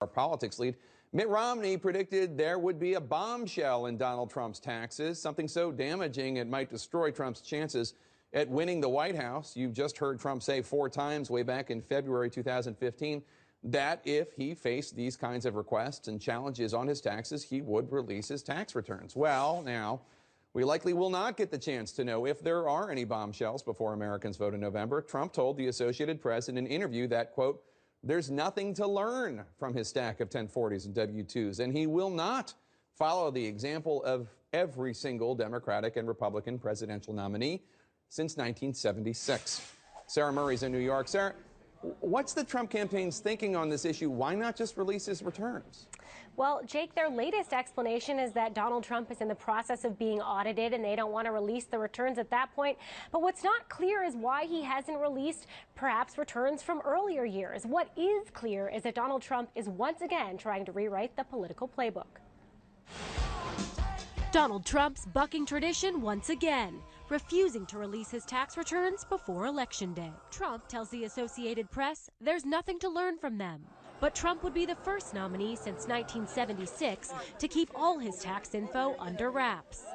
Our politics lead, Mitt Romney, predicted there would be a bombshell in Donald Trump's taxes, something so damaging it might destroy Trump's chances at winning the White House. You just heard Trump say 4 times way back in February 2015 that if he faced these kinds of requests and challenges on his taxes, he would release his tax returns. Well, now, we likely will not get the chance to know if there are any bombshells before Americans vote in November. Trump told the Associated Press in an interview that, quote, there's nothing to learn from his stack of 1040s and W-2s, and he will not follow the example of every single Democratic and Republican presidential nominee since 1976. Sarah Murray's in New York. Sarah, what's the Trump campaign's thinking on this issue? Why not just release his returns? Well, Jake, their latest explanation is that Donald Trump is in the process of being audited and they don't want to release the returns at that point. But what's not clear is why he hasn't released perhaps returns from earlier years. What is clear is that Donald Trump is once again trying to rewrite the political playbook. Donald Trump's bucking tradition once again, refusing to release his tax returns before Election Day. Trump tells the Associated Press there's nothing to learn from them. But Trump would be the first nominee since 1976 to keep all his tax info under wraps.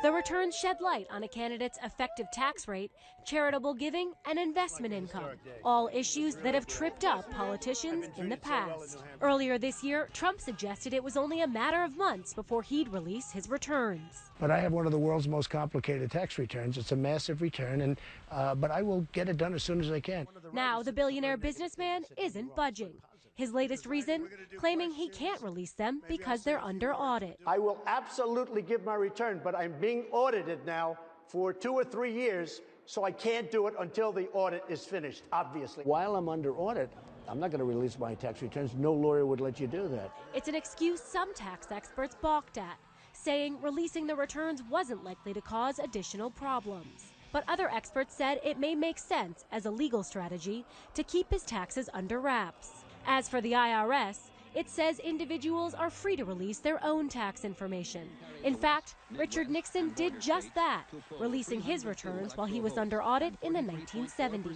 The returns shed light on a candidate's effective tax rate, charitable giving, and investment income, all issues that have tripped up politicians in the past. Earlier this year, Trump suggested it was only a matter of months before he'd release his returns. But I have one of the world's most complicated tax returns. It's a massive return, but I will get it done as soon as I can. Now the billionaire businessman isn't budging. His latest reason, claiming he can't release them because they're under audit. I will absolutely give my return, but I'm being audited now for 2 or 3 years, so I can't do it until the audit is finished, obviously. While I'm under audit, I'm not going to release my tax returns. No lawyer would let you do that. It's an excuse some tax experts balked at, saying releasing the returns wasn't likely to cause additional problems. But other experts said it may make sense as a legal strategy to keep his taxes under wraps. As for the IRS, it says individuals are free to release their own tax information. In fact, Richard Nixon did just that, releasing his returns while he was under audit in the 1970s.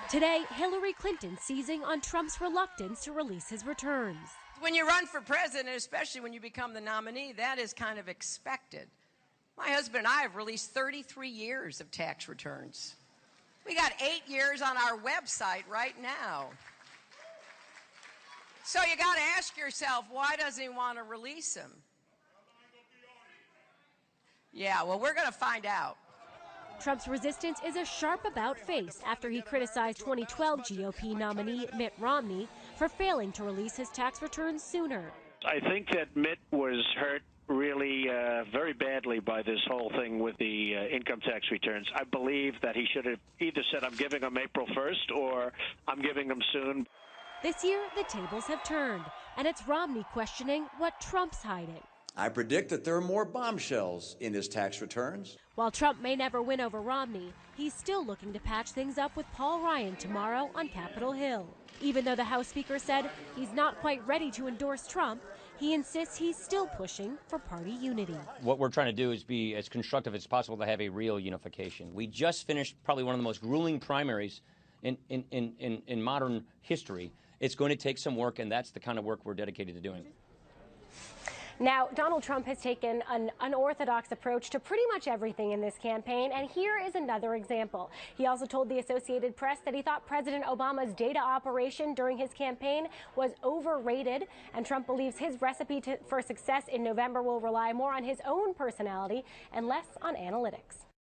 Today, Hillary Clinton seizing on Trump's reluctance to release his returns. When you run for president, especially when you become the nominee, that is kind of expected. My husband and I have released 33 years of tax returns. We got 8 years on our website right now. So you got to ask yourself, why doesn't he want to release them? Yeah, well, we're going to find out. Trump's resistance is a sharp about-face after he criticized 2012 GOP nominee Mitt Romney for failing to release his tax returns sooner. I think that Mitt was hurt really very badly by this whole thing with the income tax returns. I believe that he should have either said, I'm giving them April 1st or I'm giving them soon. This year, the tables have turned, and it's Romney questioning what Trump's hiding. I predict that there are more bombshells in his tax returns. While Trump may never win over Romney, he's still looking to patch things up with Paul Ryan tomorrow on Capitol Hill. Even though the House Speaker said he's not quite ready to endorse Trump, he insists he's still pushing for party unity. What we're trying to do is be as constructive as possible to have a real unification. We just finished probably one of the most grueling primaries in modern history. It's going to take some work, and that's the kind of work we're dedicated to doing. Now, Donald Trump has taken an unorthodox approach to pretty much everything in this campaign, and here is another example. He also told the Associated Press that he thought President Obama's data operation during his campaign was overrated, and Trump believes his recipe for success in November will rely more on his own personality and less on analytics.